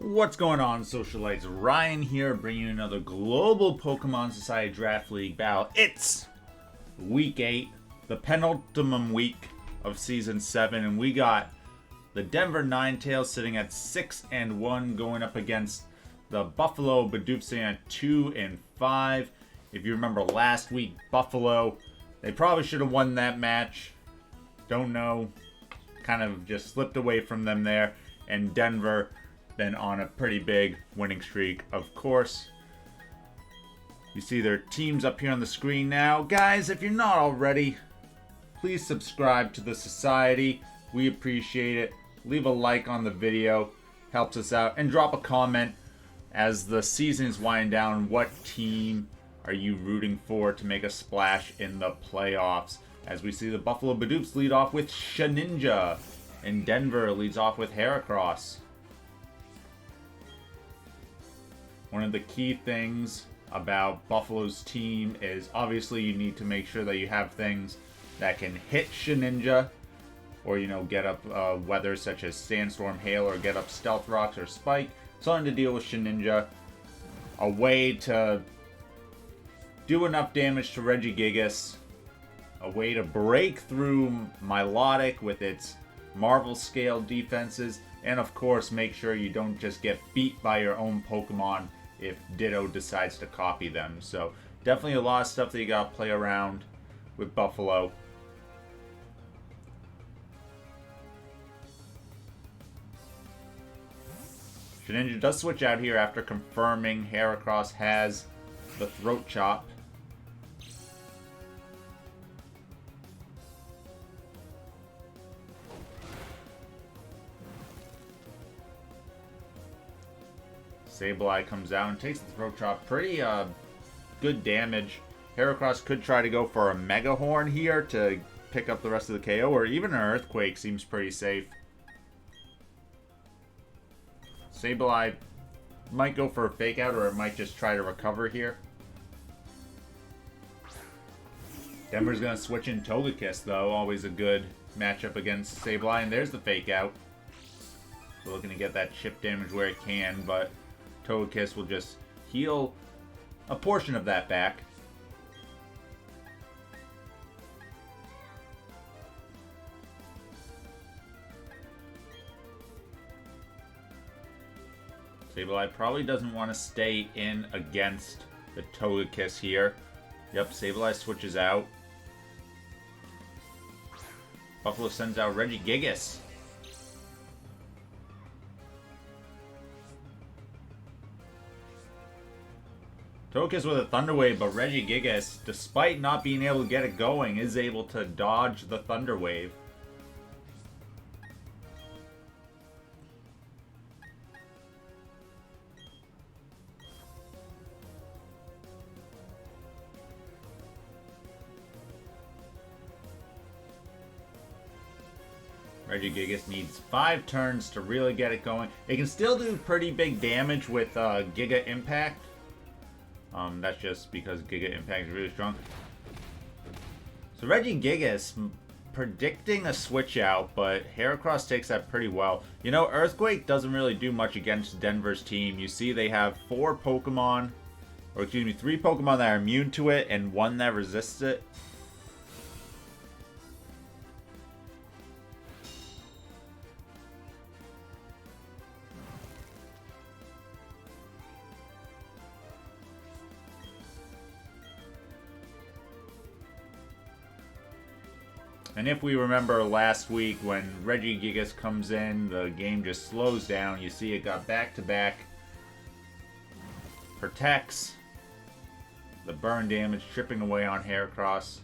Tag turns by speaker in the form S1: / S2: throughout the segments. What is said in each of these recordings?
S1: What's going on, Socialites? Ryan here, bringing you another Global Pokemon Society Draft League battle. It's Week 8, the penultimate week of Season 7, and we got the Denver Ninetales sitting at 6-1, going up against the Buffalo Bidoofs sitting at 2-5. If you remember last week, Buffalo, they probably should have won that match. Don't know. Kind of just slipped away from them there. And Denver been on a pretty big winning streak, of course. You see their teams up here on the screen now. Guys, if you're not already, please subscribe to the society. We appreciate it. Leave a like on the video. Helps us out. And drop a comment as the season is winding down. What team are you rooting for to make a splash in the playoffs? As we see the Buffalo Bidoofs lead off with Shedinja. And Denver leads off with Heracross. One of the key things about Buffalo's team is obviously you need to make sure that you have things that can hit Shedinja, or get up weather such as Sandstorm, Hail, or get up Stealth Rocks or Spike. Something to deal with Shedinja. A way to do enough damage to Regigigas. A way to break through Milotic with its Marvel scale defenses. And of course, make sure you don't just get beat by your own Pokemon if Ditto decides to copy them. So definitely a lot of stuff that you gotta play around with Buffalo. Shedinja does switch out here after confirming Heracross has the Throat Chop. Sableye comes out and takes the Throat Chop. Pretty good damage. Heracross could try to go for a Mega Horn here to pick up the rest of the KO, or even an Earthquake seems pretty safe. Sableye might go for a Fake Out, or it might just try to recover here. Denver's going to switch in Togekiss, though. Always a good matchup against Sableye. And there's the Fake Out. We're looking to get that chip damage where it can, but Togekiss will just heal a portion of that back. Sableye probably doesn't want to stay in against the Togekiss here. Yep, Sableye switches out. Buffalo sends out Regigigas. Togekiss with a Thunder Wave, but Regigigas, despite not being able to get it going, is able to dodge the Thunder Wave. Regigigas needs 5 turns to really get it going. It can still do pretty big damage with Giga Impact. That's just because Giga Impact is really strong. So Regigigas predicting a switch out, but Heracross takes that pretty well. Earthquake doesn't really do much against Denver's team. You see they have 3 Pokemon that are immune to it and 1 that resists it. And if we remember last week, when Regigigas comes in, the game just slows down. You see it got back-to-back. Protects. The burn damage chipping away on Heracross.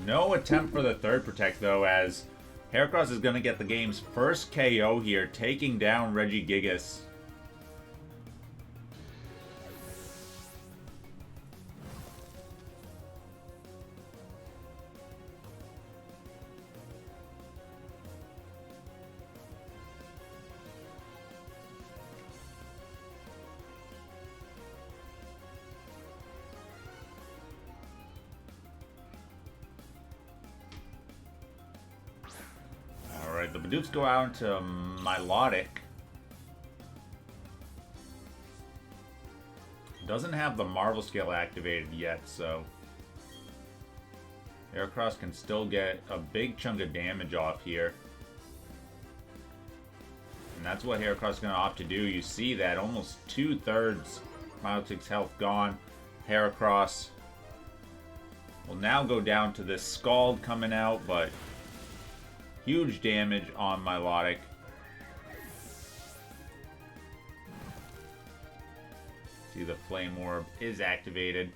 S1: No attempt for the third Protect, though, as Heracross is going to get the game's first KO here, taking down Regigigas. the Bidoofs go out into Milotic. Doesn't have the Marvel Scale activated yet, so Heracross can still get a big chunk of damage off here. And that's what Heracross is going to opt to do. You see that almost 2/3 Milotic's health gone. Heracross will now go down to this Scald coming out, but huge damage on Milotic. See, the Flame Orb is activated.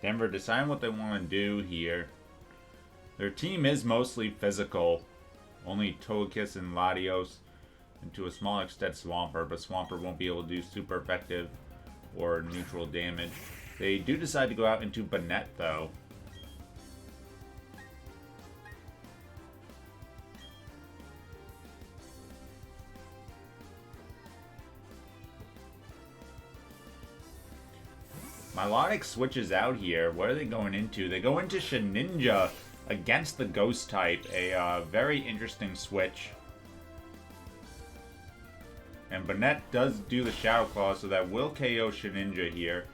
S1: Denver deciding what they want to do here. Their team is mostly physical. Only Togekiss and Latios, and to a small extent Swampert, but Swampert won't be able to do super effective or neutral damage. They do decide to go out into Banette though. Milotic switches out here. What are they going into? They go into Shedinja against the Ghost type. A very interesting switch. And Banette does do the Shadow Claw, so that will KO Shedinja here.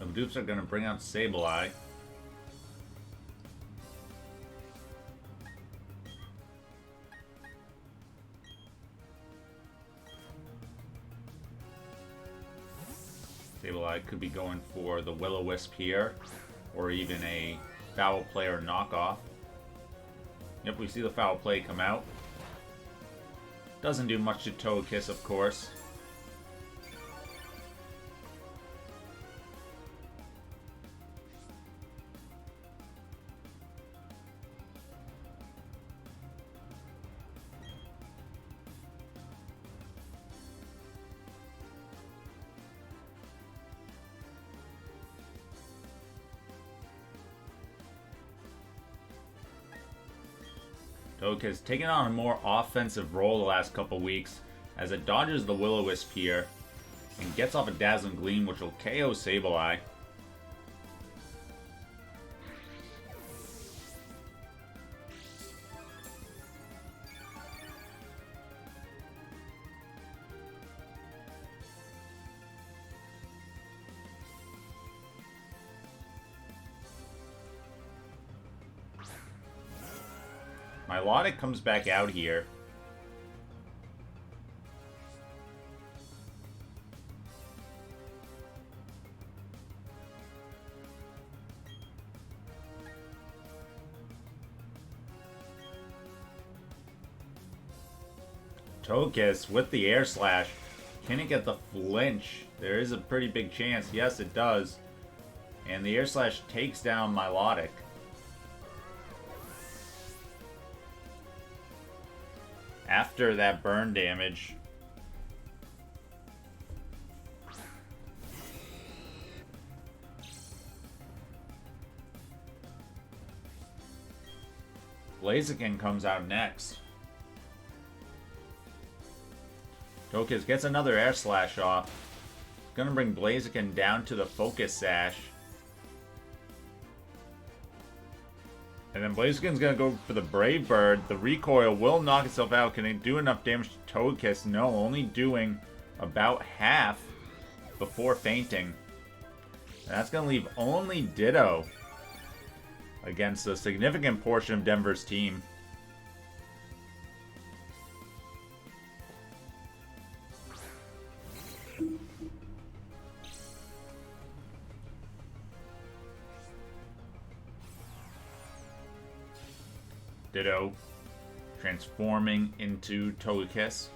S1: The Bidoofs are going to bring out Sableye. Sableye could be going for the Will-O-Wisp here, or even a Foul Play or knockoff. Yep, we see the Foul Play come out. Doesn't do much to Togekiss, of course. Togekiss taking on a more offensive role the last couple weeks as it dodges the Will-O-Wisp here and gets off a Dazzling Gleam, which will KO Sableye. Milotic comes back out here. Togekiss with the Air Slash. Can it get the flinch? There is a pretty big chance. Yes, it does. And the Air Slash takes down Milotic. After that burn damage. Blaziken comes out next. Togekiss gets another Air Slash off. Gonna bring Blaziken down to the Focus Sash. And then Blaziken's gonna go for the Brave Bird. The recoil will knock itself out. Can it do enough damage to Togekiss? No, only doing about half before fainting. And that's gonna leave only Ditto against a significant portion of Denver's team. Ditto transforming into Togekiss.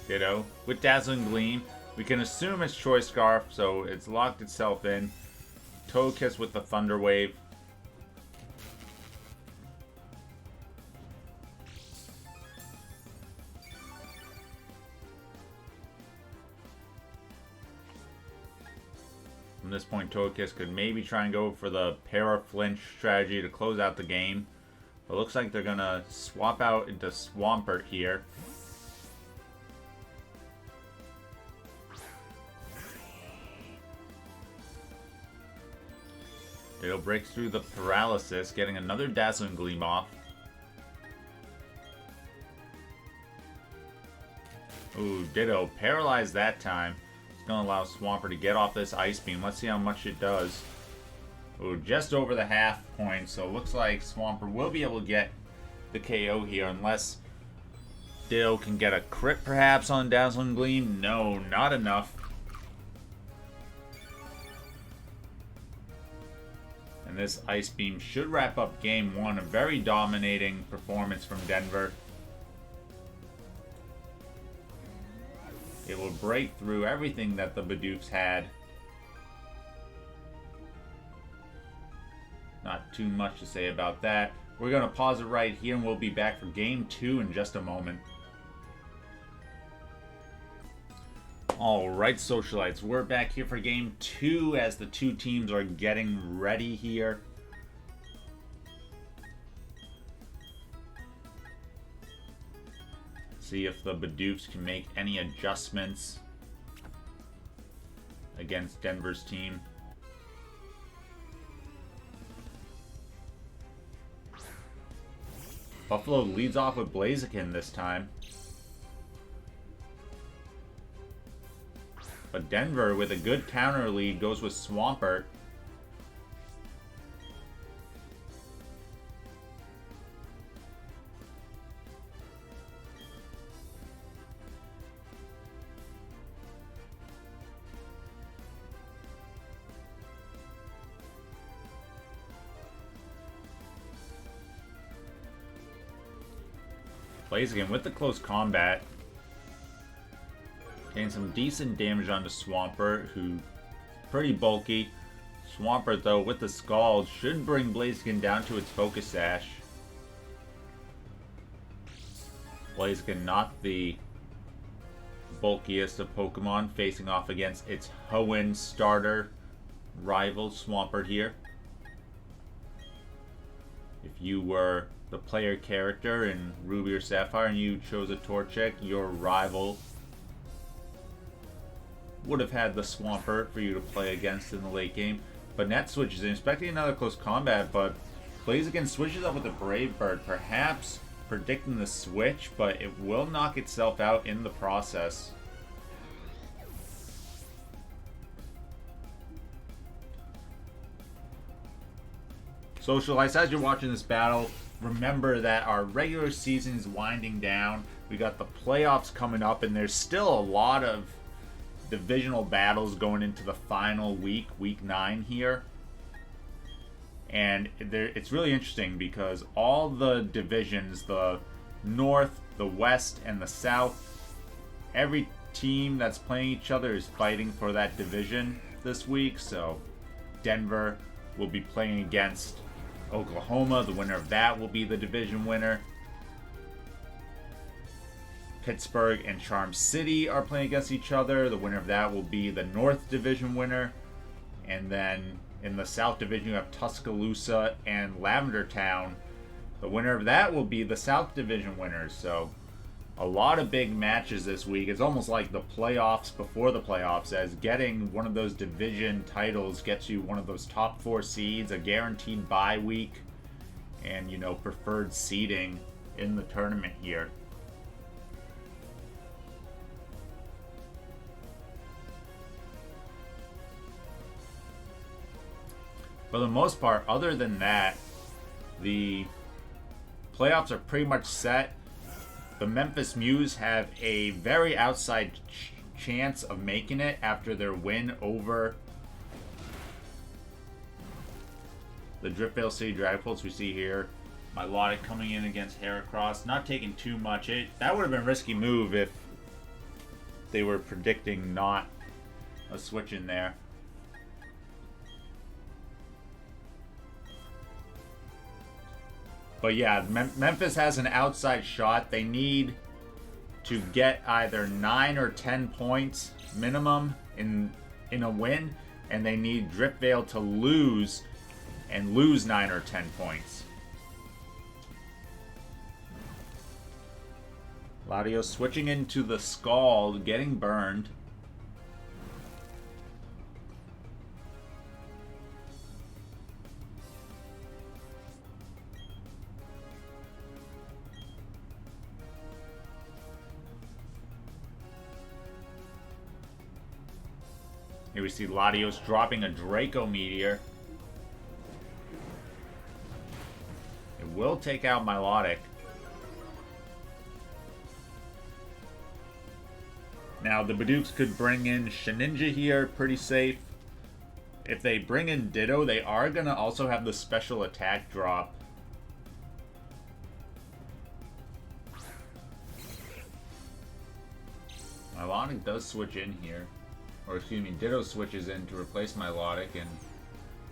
S1: Ditto with Dazzling Gleam. We can assume it's Choice Scarf, so it's locked itself in. Togekiss with the Thunder Wave. From this point, Togekiss could maybe try and go for the Para-Flinch strategy to close out the game. But it looks like they're going to swap out into Swampert here. Ditto breaks through the paralysis, getting another Dazzling Gleam off. Ooh, Ditto paralyzed that time. It's going to allow Swampert to get off this Ice Beam. Let's see how much it does. Ooh, just over the half point, so it looks like Swampert will be able to get the KO here, unless Ditto can get a crit perhaps on Dazzling Gleam. No, not enough. And this Ice Beam should wrap up Game 1. A very dominating performance from Denver. It will break through everything that the Bidoofs had. Not too much to say about that. We're going to pause it right here and we'll be back for Game 2 in just a moment. Alright, Socialites, we're back here for Game 2 as the two teams are getting ready here. See if the Bidoofs can make any adjustments against Denver's team. Buffalo leads off with Blaziken this time. But Denver, with a good counter lead, goes with Swampert. Blaziken with the close combat. Getting some decent damage onto Swampert, who's pretty bulky. Swampert, though, with the Scald, should bring Blaziken down to its Focus Sash. Blaziken, not the bulkiest of Pokemon, facing off against its Hoenn starter rival, Swampert here. If you were the player character in Ruby or Sapphire and you chose a Torchic, your rival would have had the Swampert for you to play against in the late game. Banette switches in, expecting another close combat, but Blaziken switches up with the Brave Bird, perhaps predicting the switch, but it will knock itself out in the process. Socialites, as you're watching this battle, remember that our regular season is winding down. We got the playoffs coming up, and there's still a lot of divisional battles going into the final week, week 9 here. And it's really interesting because all the divisions, the North, the West, and the South, every team that's playing each other is fighting for that division this week. So Denver will be playing against Oklahoma. The winner of that will be the division winner. Pittsburgh and Charm City are playing against each other. The winner of that will be the North Division winner. And then in the South Division, you have Tuscaloosa and Lavender Town. The winner of that will be the South Division winners. So a lot of big matches this week. It's almost like the playoffs before the playoffs, as getting one of those division titles gets you one of those top 4 seeds, a guaranteed bye week, and, you know, preferred seeding in the tournament here. For the most part, other than that, the playoffs are pretty much set. The Memphis Mews have a very outside chance of making it after their win over the Driftveil City Dragapults we see here. Milotic coming in against Heracross, not taking too much. That would have been a risky move if they were predicting not a switch in there. But yeah, Memphis has an outside shot. They need to get either 9 or 10 points minimum in a win, and they need Driftveil to lose and lose 9 or 10 points. Latios switching into the Scald, getting burned. Here we see Latios dropping a Draco Meteor. It will take out Milotic. Now the Bidoofs could bring in Shedinja here, pretty safe. If they bring in Ditto, they are going to also have the special attack drop. Milotic does switch in here. Or excuse me, Ditto switches in to replace Milotic and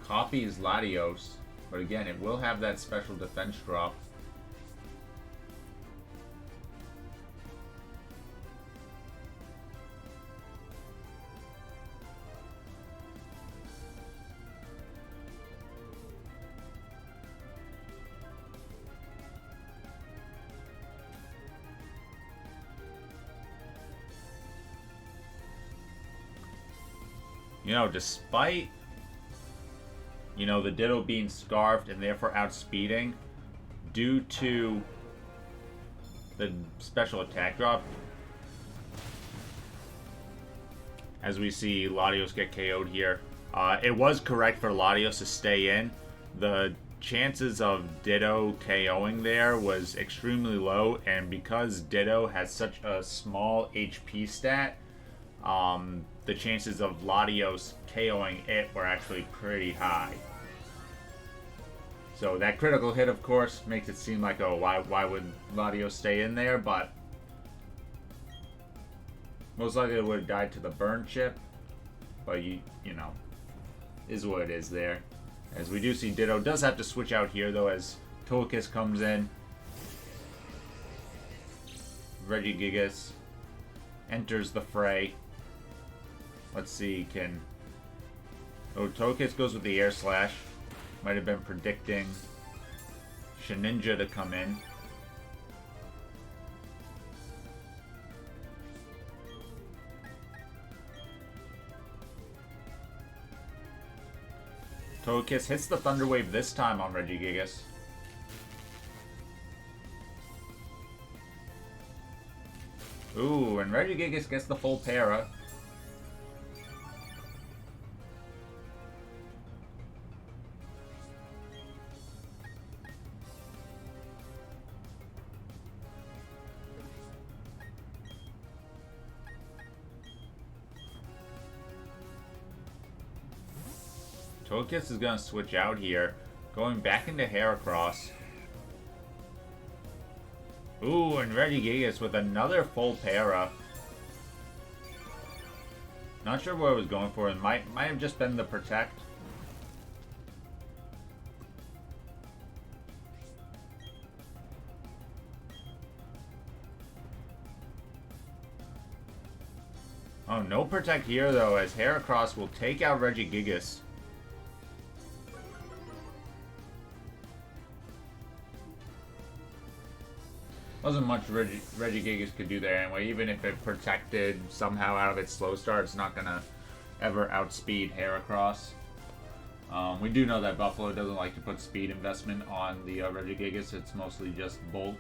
S1: copies Latios. But again, it will have that special defense drop. You know, despite, you know, the Ditto being scarfed and therefore outspeeding, due to the special attack drop, as we see Latios get KO'd here, it was correct for Latios to stay in. The chances of Ditto KOing there was extremely low, and because Ditto has such a small HP stat, the chances of Latios KOing it were actually pretty high. So that critical hit, of course, makes it seem like, oh, why would Latios stay in there? But most likely it would have died to the burn chip. But you know, is what it is there. As we do see Ditto does have to switch out here though, as Togekiss comes in. Regigigas enters the fray. Let's see, Togekiss goes with the Air Slash. Might have been predicting Shedinja to come in. Togekiss hits the Thunder Wave this time on Regigigas. Ooh, and Regigigas gets the full para. Togekiss is going to switch out here, going back into Heracross. Ooh, and Regigigas with another full para. Not sure what I was going for. It might have just been the Protect. Oh, no Protect here though, as Heracross will take out Regigigas. Wasn't much Regigigas could do there anyway. Even if it protected somehow out of its slow start, it's not gonna ever outspeed Heracross. We do know that Buffalo doesn't like to put speed investment on the Regigigas. It's mostly just bulk.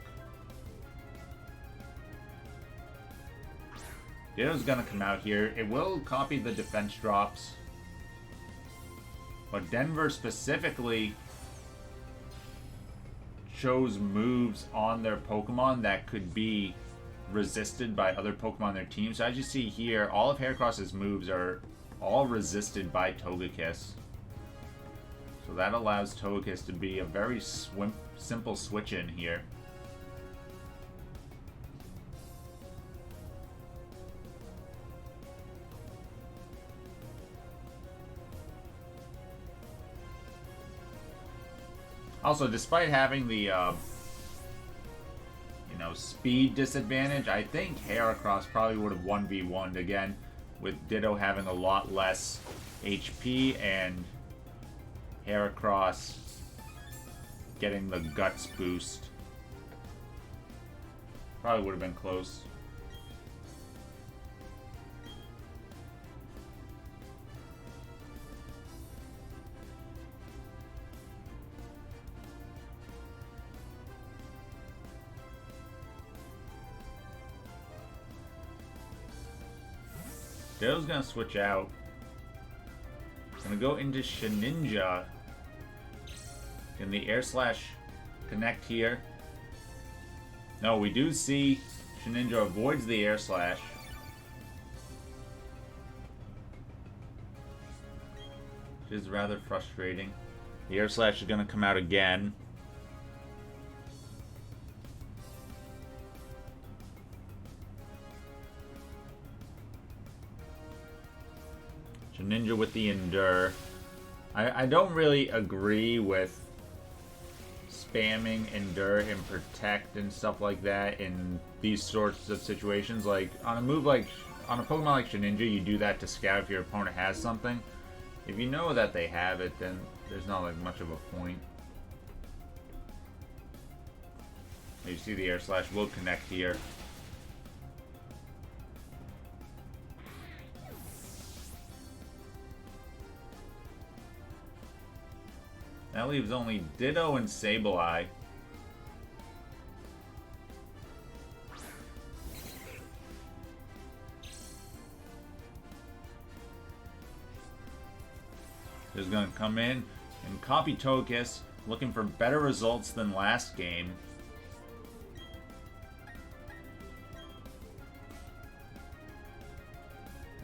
S1: Ditto's gonna come out here. It will copy the defense drops. But Denver specifically chose moves on their Pokemon that could be resisted by other Pokemon on their team. So as you see here, all of Heracross's moves are all resisted by Togekiss. So that allows Togekiss to be a very simple switch in here. Also, despite having the speed disadvantage, I think Heracross probably would have 1v1'd again, with Ditto having a lot less HP and Heracross getting the Guts boost. Probably would have been close. Ditto's gonna switch out. Gonna go into Shedinja. Can the Air Slash connect here? No, we do see Shedinja avoids the Air Slash. Which is rather frustrating. The Air Slash is gonna come out again. Shedinja with the Endure. I don't really agree with spamming Endure and Protect and stuff like that in these sorts of situations. Like, on a Pokemon like Shedinja, you do that to scout if your opponent has something. If you know that they have it, then there's not like much of a point. You see the Air Slash will connect here. That leaves only Ditto and Sableye. Just gonna come in and copy Togekiss, looking for better results than last game.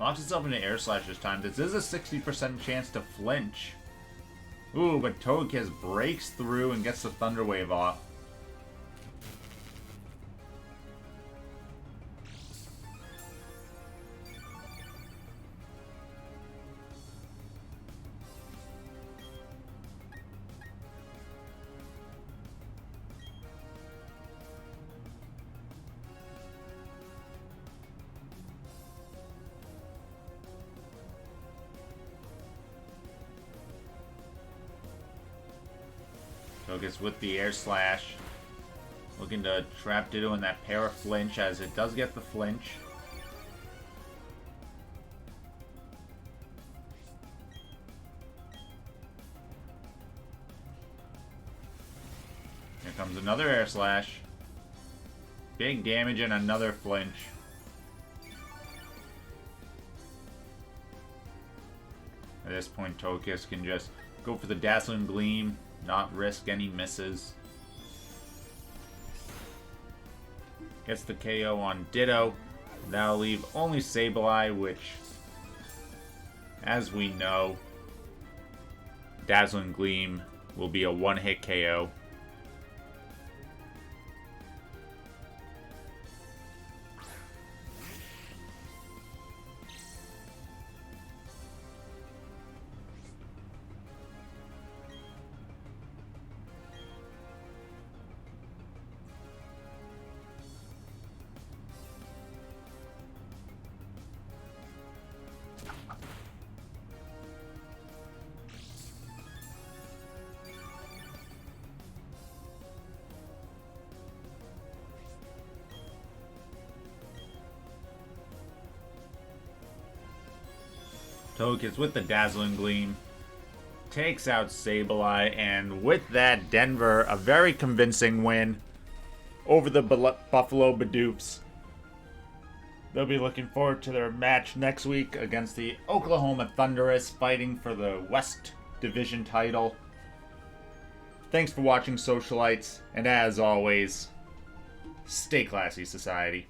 S1: Locks itself into Air Slash this time. This is a 60% chance to flinch. Ooh, but Togekiss breaks through and gets the Thunder Wave off. Togekiss with the Air Slash. Looking to trap Ditto in that Para Flinch, as it does get the flinch. Here comes another Air Slash. Big damage and another flinch. At this point, Togekiss can just go for the Dazzling Gleam, not risk any misses. Gets the KO on Ditto. That'll leave only Sableye, which, as we know, Dazzling Gleam will be a one-hit KO. Togekiss with the Dazzling Gleam takes out Sableye, and with that, Denver, a very convincing win over the Buffalo Bidoofs. They'll be looking forward to their match next week against the Oklahoma Thunderous, fighting for the West division title. Thanks for watching, Socialites, and as always, stay classy, Society.